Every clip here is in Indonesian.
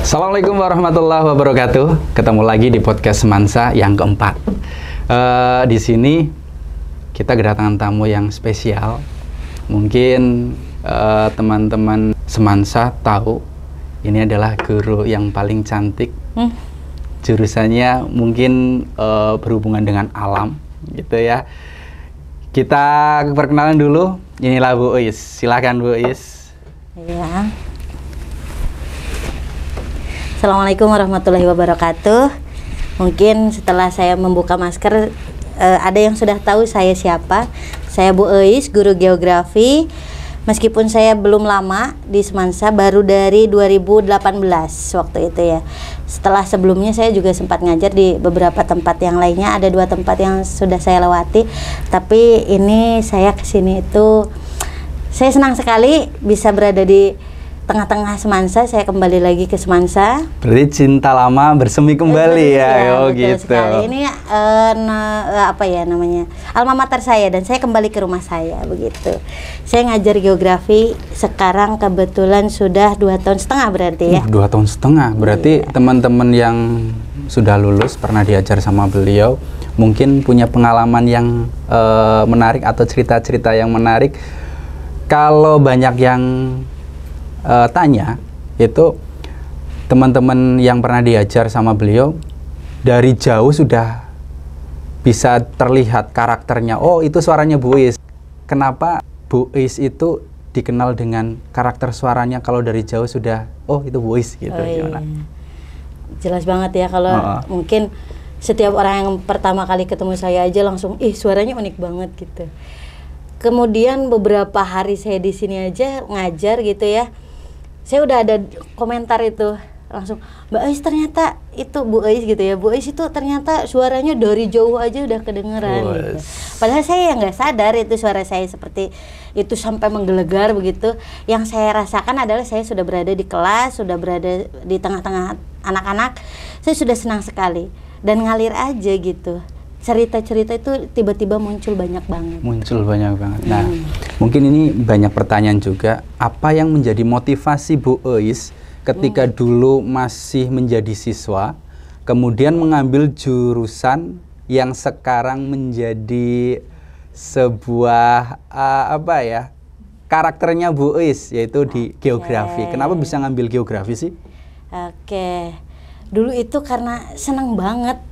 Assalamualaikum warahmatullahi wabarakatuh. Ketemu lagi di podcast Semansa yang keempat. Di sini kita kedatangan tamu yang spesial. Mungkin teman-teman Semansa tahu ini adalah guru yang paling cantik. Jurusannya mungkin berhubungan dengan alam, gitu ya. Kita perkenalan dulu. Inilah Bu Uis. Silakan Bu Uis. Ya. Assalamualaikum warahmatullahi wabarakatuh. Mungkin setelah saya membuka masker, ada yang sudah tahu saya siapa. Saya Bu Uis, guru geografi. Meskipun saya belum lama di Semansa, baru dari 2018 waktu itu ya. Setelah sebelumnya saya juga sempat ngajar di beberapa tempat yang lainnya. Ada 2 tempat yang sudah saya lewati. Tapi ini saya kesini itu, saya senang sekali bisa berada di tengah-tengah Semansa. Saya kembali lagi ke Semansa. Berarti cinta lama bersemi kembali ya, oh gitu. Sekali. Ini apa ya namanya, alma mater saya, dan saya kembali ke rumah saya begitu. Saya ngajar geografi sekarang kebetulan sudah 2,5 tahun berarti ya. 2,5 tahun berarti teman-teman yang sudah lulus pernah diajar sama beliau mungkin punya pengalaman yang menarik atau cerita-cerita yang menarik. Kalau banyak yang tanya, itu teman-teman yang pernah diajar sama beliau dari jauh sudah bisa terlihat karakternya. Oh, itu suaranya Bu Uis. Kenapa Bu Uis itu dikenal dengan karakter suaranya kalau dari jauh sudah, oh itu Bu Uis gitu. Iya. Jelas banget ya kalau mungkin setiap orang yang pertama kali ketemu saya aja langsung, suaranya unik banget gitu. Kemudian beberapa hari saya di sini aja ngajar gitu ya, saya udah ada komentar itu langsung, Mbak Uis ternyata itu Bu Uis gitu ya. Bu Uis itu ternyata suaranya dari jauh aja udah kedengeran gitu. Padahal saya yang nggak sadar itu suara saya seperti itu sampai menggelegar begitu. Yang saya rasakan adalah saya sudah berada di kelas, sudah berada di tengah-tengah anak-anak, saya sudah senang sekali dan ngalir aja gitu. Cerita-cerita itu tiba-tiba muncul banyak banget. Nah, mungkin ini banyak pertanyaan juga. Apa yang menjadi motivasi Bu Uis ketika dulu masih menjadi siswa, kemudian mengambil jurusan yang sekarang menjadi sebuah karakternya Bu Uis, yaitu di geografi. Kenapa bisa ngambil geografi sih? Dulu itu karena senang banget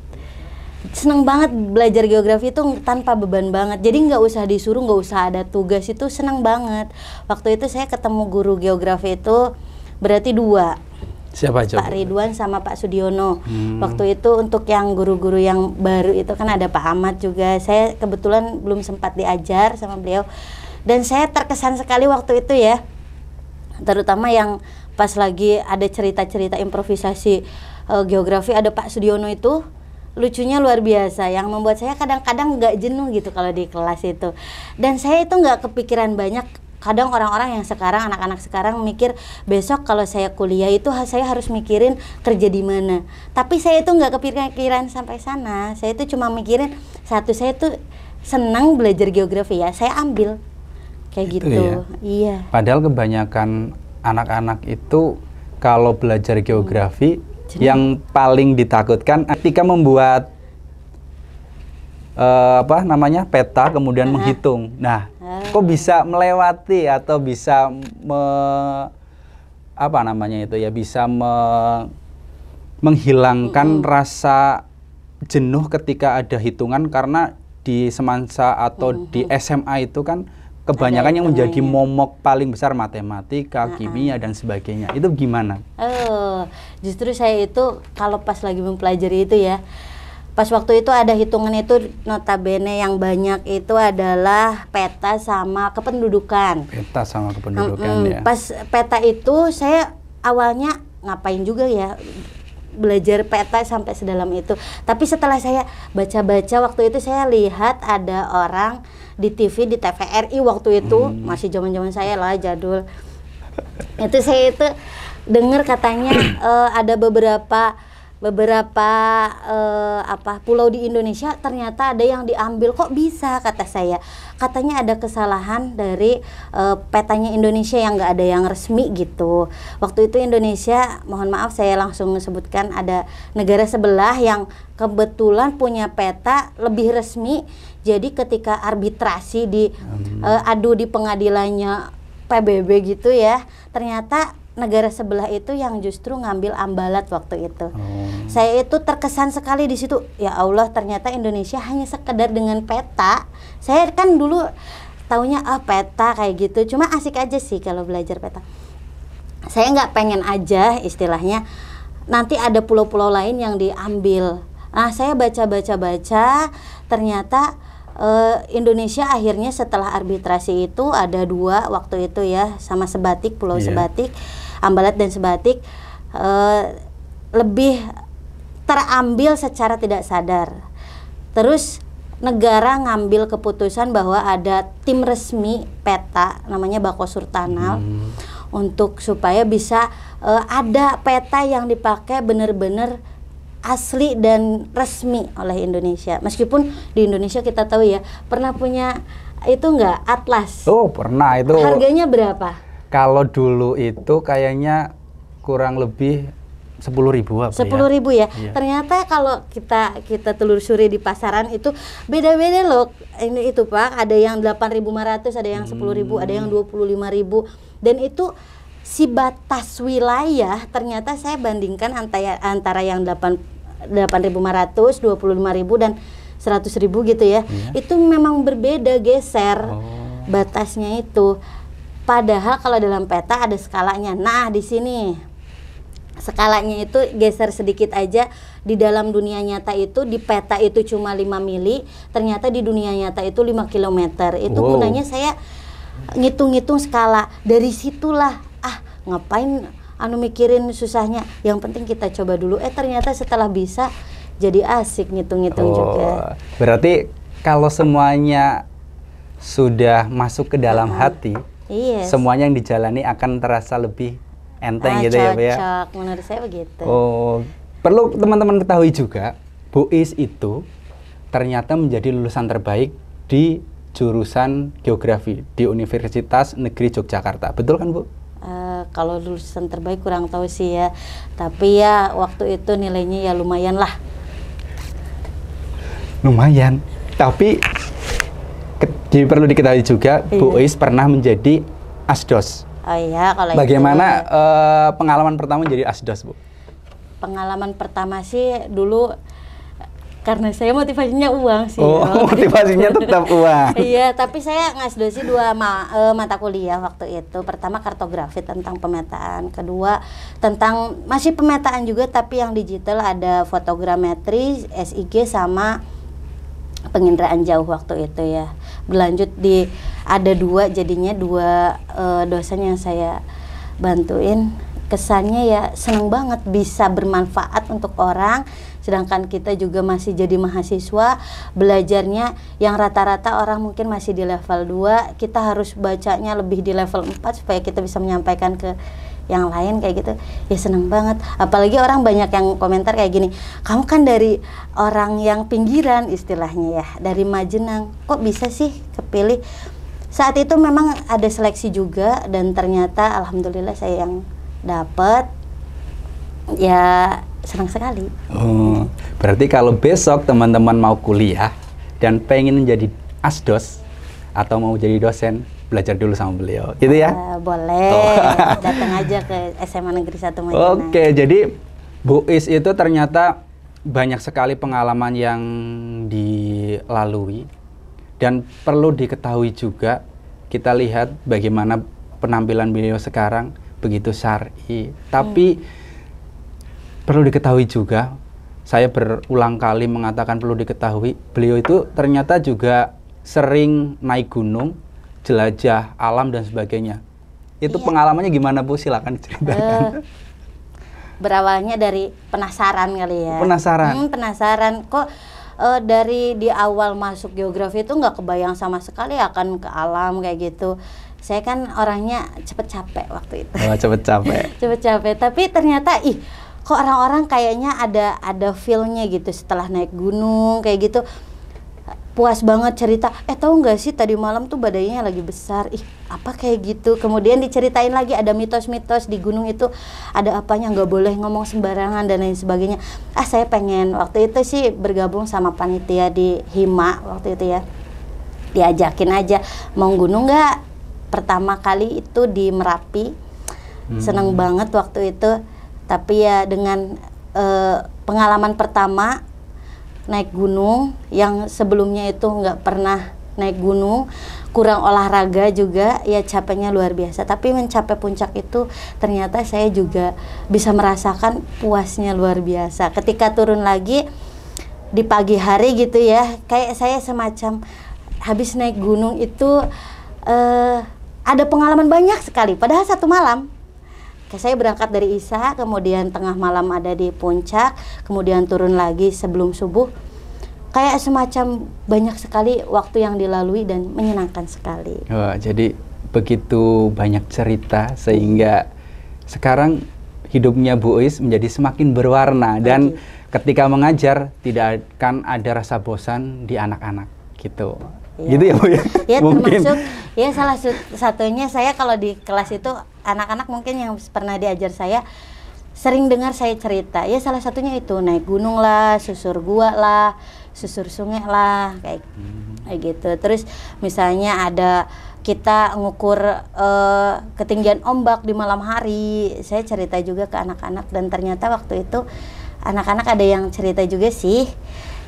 belajar geografi itu tanpa beban banget. Jadi nggak usah disuruh, nggak usah ada tugas, itu senang banget. Waktu itu saya ketemu guru geografi itu berarti 2. Siapa aja? Pak Ridwan sama Pak Sudiono. Waktu itu untuk yang guru-guru yang baru itu kan ada Pak Ahmad juga. Saya kebetulan belum sempat diajar sama beliau. Dan saya terkesan sekali waktu itu ya. Terutama yang pas lagi ada cerita-cerita improvisasi geografi, ada Pak Sudiono itu. Lucunya luar biasa, yang membuat saya kadang-kadang nggak jenuh gitu kalau di kelas itu. Dan saya itu nggak kepikiran banyak. Kadang orang-orang yang sekarang, anak-anak sekarang mikir besok kalau saya kuliah itu saya harus mikirin kerja di mana. Tapi saya itu nggak kepikiran sampai sana. Saya itu cuma mikirin satu, saya tuh senang belajar geografi ya, saya ambil kayak itu gitu. Ya? Iya. Padahal kebanyakan anak-anak itu kalau belajar geografi yang paling ditakutkan ketika membuat peta kemudian menghitung. Nah, kok bisa melewati atau bisa bisa menghilangkan rasa jenuh ketika ada hitungan, karena di Semansa atau di SMA itu kan kebanyakan yang menjadi momok paling besar matematika, kimia dan sebagainya. Itu gimana? Justru saya itu kalau pas lagi mempelajari itu ya, pas waktu itu ada hitungan itu notabene yang banyak itu adalah peta sama kependudukan. Ya. Pas peta itu saya awalnya ngapain juga ya belajar peta sampai sedalam itu. Tapi setelah saya baca-baca waktu itu saya lihat ada orang di TV, di TVRI waktu itu, masih zaman-zaman saya lah, jadul. Itu saya itu dengar katanya ada beberapa beberapa pulau di Indonesia ternyata ada yang diambil. Kok bisa, kata saya? Katanya ada kesalahan dari petanya Indonesia yang nggak ada yang resmi gitu. Waktu itu Indonesia, mohon maaf saya langsung sebutkan, ada negara sebelah yang kebetulan punya peta lebih resmi. Jadi ketika arbitrasi di adu di pengadilannya PBB gitu ya, ternyata negara sebelah itu yang justru ngambil ambalat waktu itu. Saya itu terkesan sekali di situ. Ya Allah, ternyata Indonesia hanya sekedar dengan peta. Saya kan dulu taunya peta kayak gitu. Cuma asik aja sih kalau belajar peta. Saya nggak pengen aja istilahnya nanti ada pulau-pulau lain yang diambil. Nah, saya baca-baca, ternyata Indonesia akhirnya setelah arbitrasi itu ada 2 waktu itu ya, sama Sebatik, Pulau Sebatik, Ambalat dan Sebatik lebih terambil secara tidak sadar. Terus negara ngambil keputusan bahwa ada tim resmi peta namanya Bako Surtanal untuk supaya bisa ada peta yang dipakai benar-benar asli dan resmi oleh Indonesia. Meskipun di Indonesia kita tahu ya, pernah punya itu enggak atlas? Oh, pernah itu. Harganya berapa? Kalau dulu itu kayaknya kurang lebih 10.000 apa 10.000 ya. Iya. Ternyata kalau kita telusuri di pasaran itu beda-beda loh. Ini itu Pak, ada yang 8.500, ada yang 10.000, ada yang 25.000, dan itu si batas wilayah ternyata saya bandingkan antara yang 8.500, 25.000 dan 100.000 gitu ya. Itu memang berbeda, geser batasnya itu. Padahal kalau dalam peta ada skalanya. Nah, di sini skalanya itu geser sedikit aja. Di dalam dunia nyata itu di peta itu cuma 5 mili, ternyata di dunia nyata itu 5 km. Itu gunanya saya ngitung-ngitung skala. Dari situlah ngapain mikirin susahnya, yang penting kita coba dulu. Ternyata setelah bisa jadi asik ngitung-ngitung juga. Berarti kalau semuanya sudah masuk ke dalam hati, semuanya yang dijalani akan terasa lebih enteng gitu ya, Pak ya. Cocok, menurut saya begitu. Perlu teman-teman ketahui juga, Bu Is itu ternyata menjadi lulusan terbaik di jurusan geografi di Universitas Negeri Yogyakarta. Betul kan, Bu? Kalau lulusan terbaik kurang tahu sih ya, tapi ya waktu itu nilainya ya lumayan lah. Lumayan, tapi perlu diketahui juga, Bu Is pernah menjadi asdos. Oh iya, kalau bagaimana pengalaman pertama menjadi asdos, Bu? Pengalaman pertama sih dulu karena saya motivasinya uang sih. Motivasinya tetap uang. Iya, tapi saya ngasdosi 2 mata kuliah waktu itu. Pertama kartografi tentang pemetaan, kedua tentang masih pemetaan juga tapi yang digital, ada fotogrametri, SIG sama penginderaan jauh waktu itu ya. Berlanjut di ada 2 jadinya 2 dosen yang saya bantuin. Kesannya ya senang banget bisa bermanfaat untuk orang, sedangkan kita juga masih jadi mahasiswa, belajarnya yang rata-rata orang mungkin masih di level 2, kita harus bacanya lebih di level 4 supaya kita bisa menyampaikan ke yang lain kayak gitu. Ya senang banget, apalagi orang banyak yang komentar kayak gini, kamu kan dari orang yang pinggiran istilahnya ya, dari Majenang, kok bisa sih kepilih? Saat itu memang ada seleksi juga dan ternyata alhamdulillah saya yang dapat, ya senang sekali. Berarti kalau besok teman-teman mau kuliah dan pengen menjadi asdos atau mau jadi dosen, belajar dulu sama beliau, gitu ya? Boleh, datang aja ke SMA Negeri 1 Majenang. Oke, jadi Bu Is itu ternyata banyak sekali pengalaman yang dilalui dan perlu diketahui juga, kita lihat bagaimana penampilan beliau sekarang begitu syar'i, tapi perlu diketahui juga, saya berulang kali mengatakan perlu diketahui, beliau itu ternyata juga sering naik gunung, jelajah alam dan sebagainya. Itu pengalamannya gimana, Bu? Silakan ceritakan. Berawalnya dari penasaran kali ya. Penasaran. Kok dari di awal masuk geografi itu nggak kebayang sama sekali akan ke alam kayak gitu. Saya kan orangnya cepet capek waktu itu. Cepet capek. Tapi ternyata kok orang-orang kayaknya ada feel-nya gitu setelah naik gunung kayak gitu. Puas banget cerita, tahu nggak sih tadi malam tuh badainya lagi besar, apa kayak gitu. Kemudian diceritain lagi ada mitos-mitos di gunung itu, ada apanya, nggak boleh ngomong sembarangan dan lain sebagainya. Saya pengen waktu itu sih bergabung sama panitia di Hima waktu itu ya, diajakin aja mau gunung nggak. Pertama kali itu di Merapi, seneng banget waktu itu, tapi ya dengan pengalaman pertama naik gunung yang sebelumnya itu nggak pernah naik gunung, kurang olahraga juga, ya capeknya luar biasa. Tapi mencapai puncak itu ternyata saya juga bisa merasakan puasnya luar biasa. Ketika turun lagi di pagi hari gitu ya, kayak saya semacam habis naik gunung itu ada pengalaman banyak sekali, padahal satu malam. Saya berangkat dari Isya, kemudian tengah malam ada di puncak, kemudian turun lagi sebelum subuh. Kayak semacam banyak sekali waktu yang dilalui dan menyenangkan sekali. Wah, jadi begitu banyak cerita sehingga sekarang hidupnya Bu Uis menjadi semakin berwarna dan ketika mengajar tidak akan ada rasa bosan di anak-anak gitu. Ya. Gitu ya Bu ya? Ya termasuk ya salah satunya saya kalau di kelas itu anak-anak mungkin yang pernah diajar saya sering dengar saya cerita, ya salah satunya itu naik gunung lah, susur gua lah, susur sungai lah, kayak gitu. Terus misalnya ada kita ngukur ketinggian ombak di malam hari, saya cerita juga ke anak-anak dan ternyata waktu itu anak-anak ada yang cerita juga sih,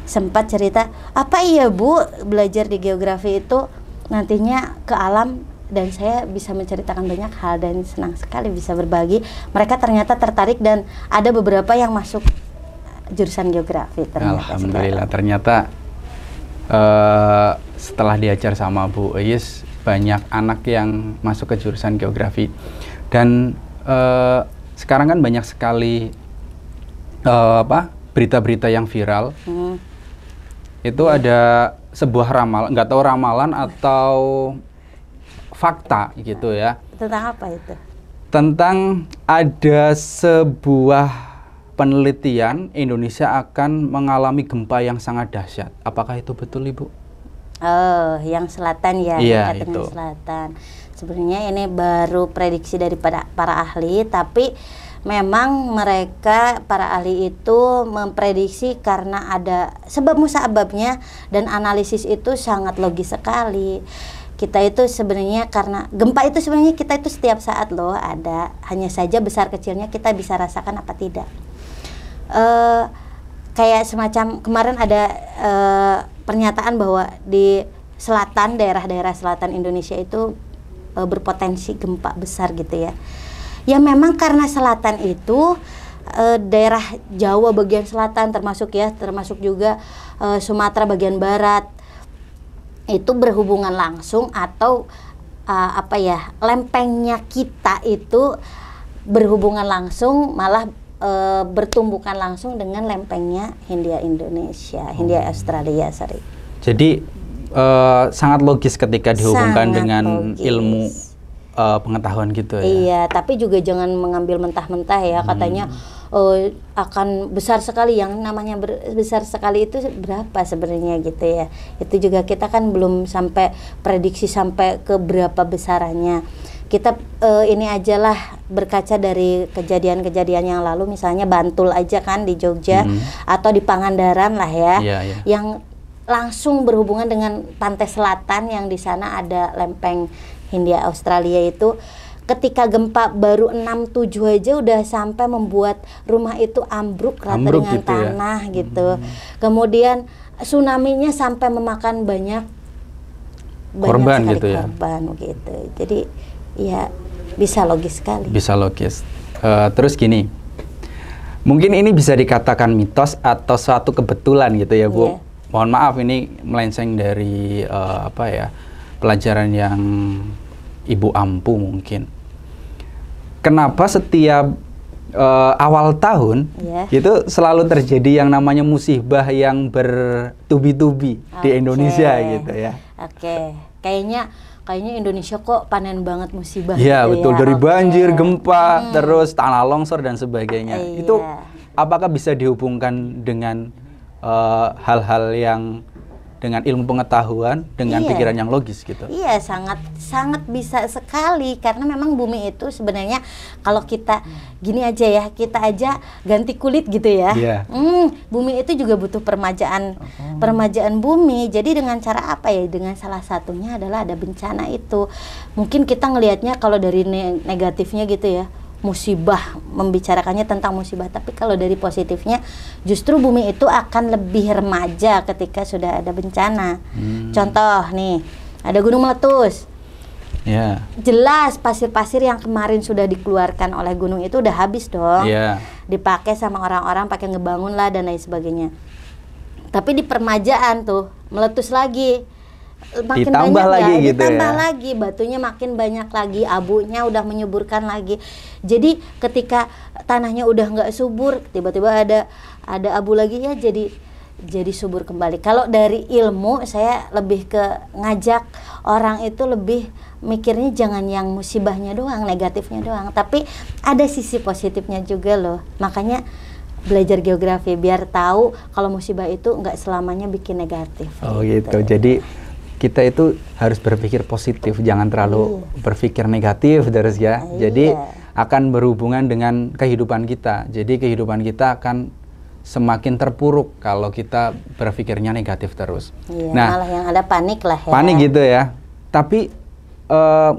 sempat cerita, apa iya Bu belajar di geografi itu nantinya ke alam, dan saya bisa menceritakan banyak hal dan senang sekali bisa berbagi. Mereka ternyata tertarik dan ada beberapa yang masuk jurusan geografi ternyata. Alhamdulillah, ternyata setelah diajar sama Bu Uis banyak anak yang masuk ke jurusan geografi. Dan sekarang kan banyak sekali berita-berita yang viral. Itu ada sebuah ramalan, nggak tahu ramalan atau fakta gitu ya. Tentang apa itu? Tentang ada sebuah penelitian Indonesia akan mengalami gempa yang sangat dahsyat. Apakah itu betul Ibu? Oh, yang selatan ya, iya, itu. Selatan. Sebenarnya ini baru prediksi dari para ahli, tapi memang mereka para ahli itu memprediksi karena ada sebab musababnya dan analisis itu sangat logis sekali. Kita itu sebenarnya karena gempa itu sebenarnya kita itu setiap saat loh ada, hanya saja besar kecilnya kita bisa rasakan apa tidak. Kayak semacam kemarin ada pernyataan bahwa di selatan, daerah-daerah selatan Indonesia itu berpotensi gempa besar gitu ya. Ya memang karena selatan itu daerah Jawa bagian selatan termasuk juga Sumatera bagian barat itu berhubungan langsung atau lempengnya kita itu berhubungan langsung malah bertumbukan langsung dengan lempengnya Hindia Indonesia, Hindia Australia, sorry. Jadi sangat logis ketika dihubungkan dengan ilmu pengetahuan gitu ya. Iya, tapi juga jangan mengambil mentah-mentah ya, katanya akan besar sekali, yang namanya besar sekali itu berapa sebenarnya gitu ya. Itu juga kita kan belum sampai prediksi sampai ke berapa besarannya. Kita ini ajalah berkaca dari kejadian-kejadian yang lalu, misalnya Bantul aja kan di Jogja atau di Pangandaran lah ya, yang langsung berhubungan dengan pantai selatan yang di sana ada lempeng Hindia Australia itu. Ketika gempa baru 6-7 aja udah sampai membuat rumah itu ambruk rata dengan gitu tanah ya? Gitu. Kemudian tsunami-nya sampai memakan banyak korban gitu ya. Korban gitu. Jadi ya bisa logis sekali. Bisa logis. Terus gini, mungkin ini bisa dikatakan mitos atau suatu kebetulan gitu ya Bu. Yeah. Mohon maaf ini melenceng dari pelajaran yang Ibu ampu mungkin. Kenapa setiap awal tahun itu selalu terjadi yang namanya musibah yang bertubi-tubi di Indonesia gitu ya? Kayaknya Indonesia kok panen banget musibah. Iya gitu betul, dari banjir, gempa, terus tanah longsor dan sebagainya. Itu apakah bisa dihubungkan dengan hal-hal yang dengan ilmu pengetahuan, dengan pikiran yang logis gitu? Iya, sangat bisa sekali, karena memang bumi itu sebenarnya kalau kita gini aja ya, kita aja ganti kulit gitu ya. Bumi itu juga butuh permajaan bumi. Jadi dengan cara apa ya? Dengan salah satunya adalah ada bencana itu. Mungkin kita ngelihatnya kalau dari negatifnya gitu ya, musibah, membicarakannya tentang musibah, tapi kalau dari positifnya justru bumi itu akan lebih remaja ketika sudah ada bencana. Contoh nih, ada gunung meletus. Jelas pasir-pasir yang kemarin sudah dikeluarkan oleh gunung itu udah habis dong. Dipakai sama orang-orang, pakai ngebangun lah dan lain sebagainya. Tapi di permajaan tuh meletus lagi. Makin ditambah banyak lagi ya, gitu ditambah ya. lagi, batunya makin banyak lagi, abunya udah menyuburkan lagi. Jadi ketika tanahnya udah nggak subur, tiba-tiba ada abu lagi ya, jadi subur kembali. Kalau dari ilmu, saya lebih ke ngajak orang itu lebih mikirnya jangan yang musibahnya doang, negatifnya doang, tapi ada sisi positifnya juga loh. Makanya belajar geografi biar tahu kalau musibah itu nggak selamanya bikin negatif. Oh gitu. Jadi kita itu harus berpikir positif, jangan terlalu berpikir negatif terus ya. Jadi akan berhubungan dengan kehidupan kita. Jadi kehidupan kita akan semakin terpuruk kalau kita berpikirnya negatif terus. Nah, malah yang ada panik lah ya. Panik gitu ya. Tapi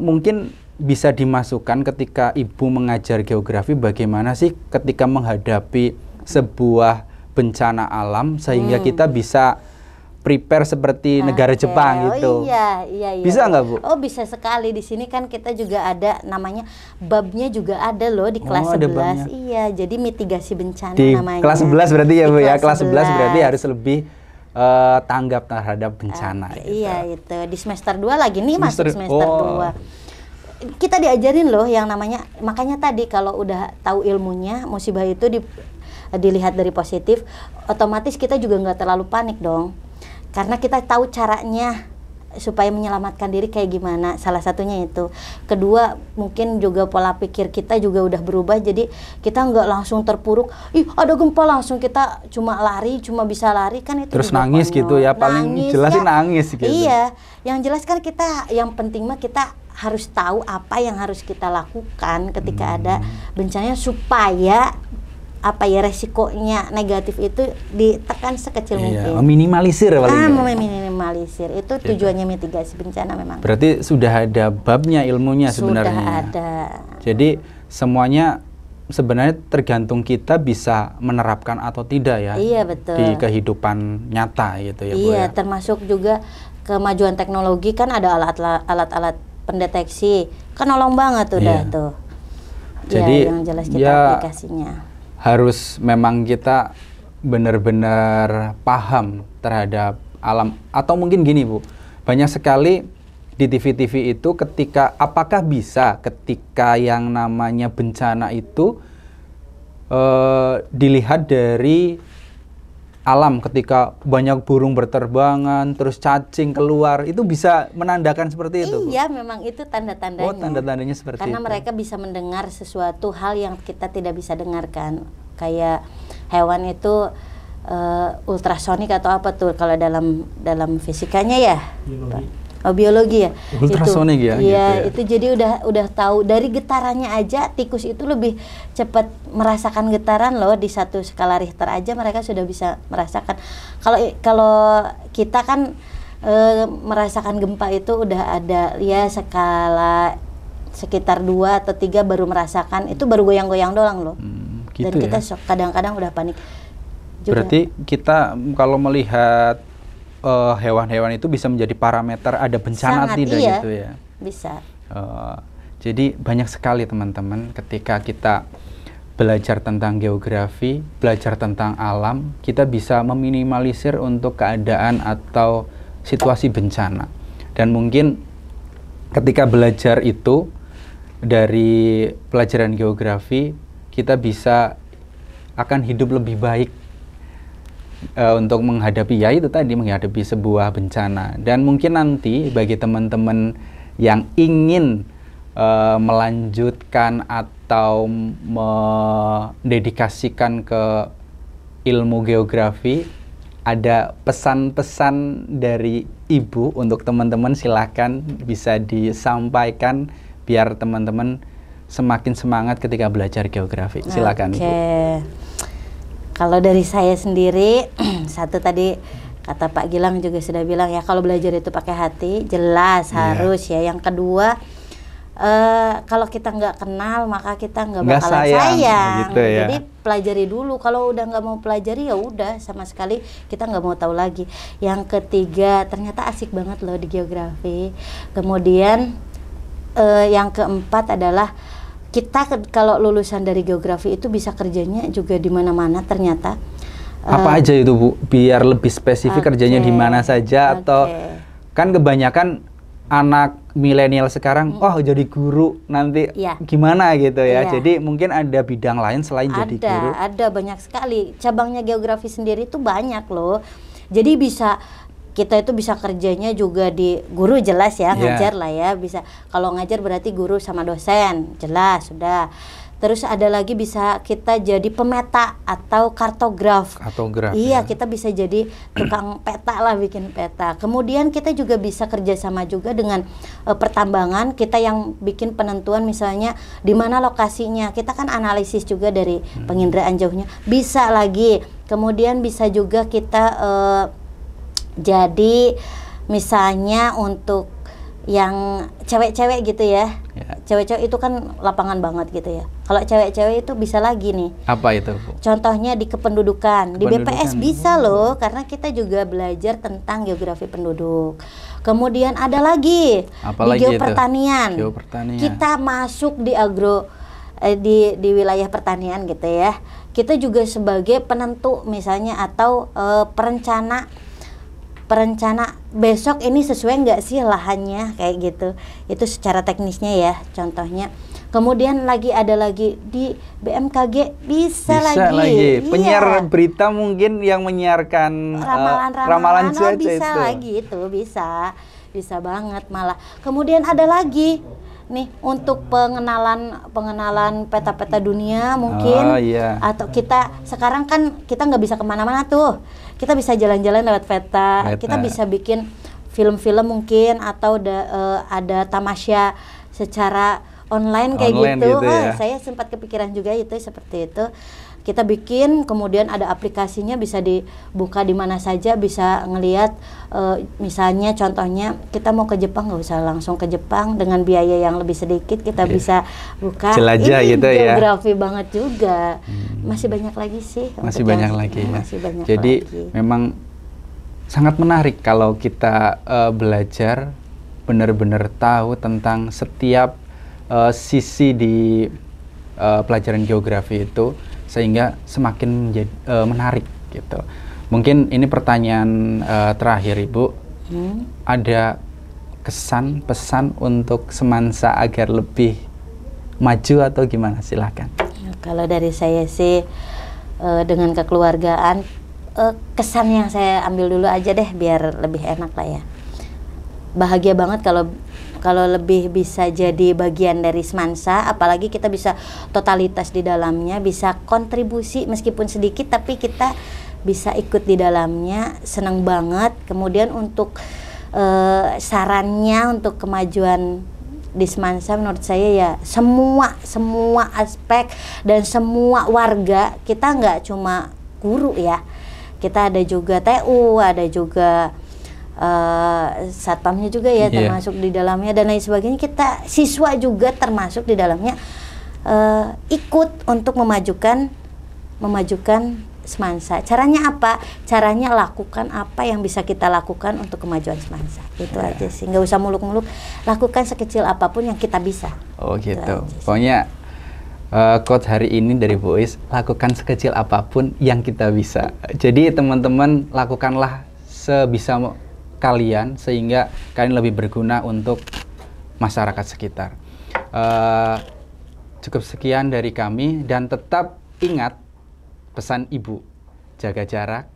mungkin bisa dimasukkan ketika ibu mengajar geografi, bagaimana sih ketika menghadapi sebuah bencana alam sehingga kita bisa prepare seperti negara Jepang gitu. Iya. Bisa nggak, Bu? Oh, bisa sekali. Di sini kan kita juga ada namanya babnya juga ada loh di kelas 11. Iya, jadi mitigasi bencana di namanya. Kelas 11 berarti ya, Bu ya. Kelas 11 berarti 11 harus lebih tanggap terhadap bencana gitu. Iya, itu. Di semester 2 lagi nih, masuk semester 2. Kita diajarin loh yang namanya, makanya tadi kalau udah tahu ilmunya, musibah itu dilihat dari positif, otomatis kita juga nggak terlalu panik dong. Karena kita tahu caranya supaya menyelamatkan diri kayak gimana, salah satunya itu. Kedua, mungkin juga pola pikir kita juga udah berubah, jadi kita nggak langsung terpuruk, ih ada gempa langsung kita cuma bisa lari kan itu. Terus nangis konyol. Gitu ya, paling jelas sih nangis gitu. Iya, yang jelas kan kita, yang penting mah kita harus tahu apa yang harus kita lakukan ketika ada bencana supaya resikonya negatif itu ditekan sekecil mungkin. Meminimalisir paling. Meminimalisir itu tujuannya mitigasi bencana memang. Berarti sudah ada babnya ilmunya sebenarnya. Sudah ada. Jadi semuanya sebenarnya tergantung kita bisa menerapkan atau tidak ya. Iya, betul. Di kehidupan nyata gitu ya, Bu. Iya, termasuk juga kemajuan teknologi kan ada alat-alat pendeteksi. Kan nolong banget udah tuh. Jadi yang jelas kita aplikasinya. Harus memang kita benar-benar paham terhadap alam. Atau mungkin gini, Bu, banyak sekali di TV-TV itu apakah bisa ketika yang namanya bencana itu dilihat dari alam, ketika banyak burung berterbangan, terus cacing keluar, itu bisa menandakan seperti itu? Iya, memang itu tanda-tandanya. Oh, tanda-tandanya seperti karena itu. Mereka bisa mendengar sesuatu hal yang kita tidak bisa dengarkan. Kayak hewan itu ultrasonik atau apa tuh kalau dalam fisikanya ya? Biologi ya. Ultrasonik ya. Iya, gitu ya. itu jadi udah tahu dari getarannya aja tikus itu lebih cepat merasakan getaran loh, di 1 skala Richter aja mereka sudah bisa merasakan. Kalau kita kan merasakan gempa itu udah ada ya skala sekitar 2 atau 3 baru merasakan, itu baru goyang-goyang doang loh. Gitu. Dan kita kadang-kadang udah panik juga. Berarti kita kalau melihat hewan-hewan itu bisa menjadi parameter ada bencana tidak gitu ya? Bisa. Jadi banyak sekali teman-teman ketika kita belajar tentang geografi, belajar tentang alam, kita bisa meminimalisir untuk keadaan atau situasi bencana. Dan mungkin ketika belajar itu dari pelajaran geografi, kita bisa akan hidup lebih baik untuk menghadapi menghadapi sebuah bencana. Dan mungkin nanti bagi teman-teman yang ingin melanjutkan atau mendedikasikan ke ilmu geografi, ada pesan-pesan dari Ibu untuk teman-teman, silahkan bisa disampaikan biar teman-teman semakin semangat ketika belajar geografi. Silakan Ibu. Kalau dari saya sendiri, satu tadi kata Pak Gilang juga sudah bilang ya, kalau belajar itu pakai hati, jelas harus ya. Yang kedua, kalau kita nggak kenal maka kita nggak bakalan sayang. Gitu ya. Jadi pelajari dulu. Kalau udah nggak mau pelajari ya udah, sama sekali kita nggak mau tahu lagi. Yang ketiga, ternyata asik banget loh di geografi. Kemudian yang keempat adalah kita kalau lulusan dari geografi itu bisa kerjanya juga di mana-mana ternyata. Apa aja itu Bu? Biar lebih spesifik kerjanya di mana saja atau kan kebanyakan anak milenial sekarang jadi guru nanti gimana gitu ya. Jadi mungkin ada bidang lain selain jadi guru. Ada banyak sekali. Cabangnya geografi sendiri itu banyak loh. Jadi kita itu bisa kerjanya juga di guru, jelas ya, ngajar lah ya, bisa. Kalau ngajar berarti guru sama dosen, jelas sudah. Terus ada lagi bisa kita jadi pemeta atau kartograf. Iya, kita bisa jadi tukang peta lah, bikin peta. Kemudian kita juga bisa kerjasama juga dengan pertambangan. Kita yang bikin penentuan misalnya di mana lokasinya. Kita kan analisis juga dari penginderaan jauhnya. Bisa lagi. Kemudian bisa juga kita jadi misalnya untuk yang cewek-cewek gitu ya. Cewek-cewek itu kan lapangan banget gitu ya. Kalau cewek-cewek itu bisa lagi nih. Apa itu, Bu? Contohnya di kependudukan. Di BPS bisa loh, karena kita juga belajar tentang geografi penduduk. Kemudian ada lagi di geopertanian. Kita masuk di di wilayah pertanian gitu ya. Kita juga sebagai penentu misalnya atau perencana besok ini sesuai nggak sih lahannya, kayak gitu. Itu secara teknisnya ya contohnya. Kemudian ada lagi di BMKG bisa lagi. Penyiar berita mungkin yang menyiarkan ramalan cuaca bisa itu. Lagi itu bisa banget malah. Kemudian ada lagi nih untuk pengenalan peta-peta dunia mungkin. Atau kita sekarang kan kita nggak bisa kemana-mana tuh, kita bisa jalan-jalan lewat peta. Kita bisa bikin film-film mungkin atau ada tamasya secara online kayak gitu ya. Saya sempat kepikiran juga itu seperti itu. Kita bikin, kemudian ada aplikasinya, bisa dibuka di mana saja, bisa ngelihat misalnya contohnya kita mau ke Jepang, nggak usah langsung ke Jepang, dengan biaya yang lebih sedikit kita bisa buka. Jelajah ini gitu ya. Geografi banget juga. Masih banyak lagi sih. Masih banyak lagi ya. Jadi lagi. Memang sangat menarik kalau kita belajar benar-benar tahu tentang setiap sisi di pelajaran geografi itu, sehingga semakin menjadi menarik gitu. Mungkin ini pertanyaan terakhir Ibu. Ada kesan pesan untuk semansa agar lebih maju atau gimana? Silahkan. Kalau dari saya sih dengan kekeluargaan, kesan yang saya ambil dulu aja deh biar lebih enak lah ya. Bahagia banget kalau lebih bisa jadi bagian dari semansa, apalagi kita bisa totalitas di dalamnya, bisa kontribusi meskipun sedikit tapi kita bisa ikut di dalamnya, senang banget. Kemudian untuk sarannya untuk kemajuan di semansa menurut saya ya semua aspek dan semua warga, kita nggak cuma guru ya, kita ada juga TU, ada juga satpamnya juga ya, termasuk di dalamnya dan lain sebagainya. Kita siswa juga termasuk di dalamnya, ikut untuk memajukan semansa. Caranya apa? Caranya lakukan apa yang bisa kita lakukan untuk kemajuan semansa. Itu aja sih, nggak usah muluk-muluk, lakukan sekecil apapun yang kita bisa. Oh gitu. Pokoknya quote hari ini dari Bu Is, lakukan sekecil apapun yang kita bisa. Jadi teman-teman lakukanlah sebisa kalian sehingga kalian lebih berguna untuk masyarakat sekitar. Cukup sekian dari kami dan tetap ingat pesan Ibu, jaga jarak,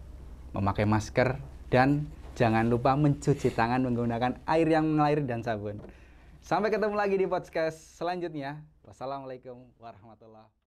memakai masker, dan jangan lupa mencuci tangan menggunakan air yang mengalir dan sabun. Sampai ketemu lagi di podcast selanjutnya. Wassalamualaikum warahmatullahi wabarakatuh.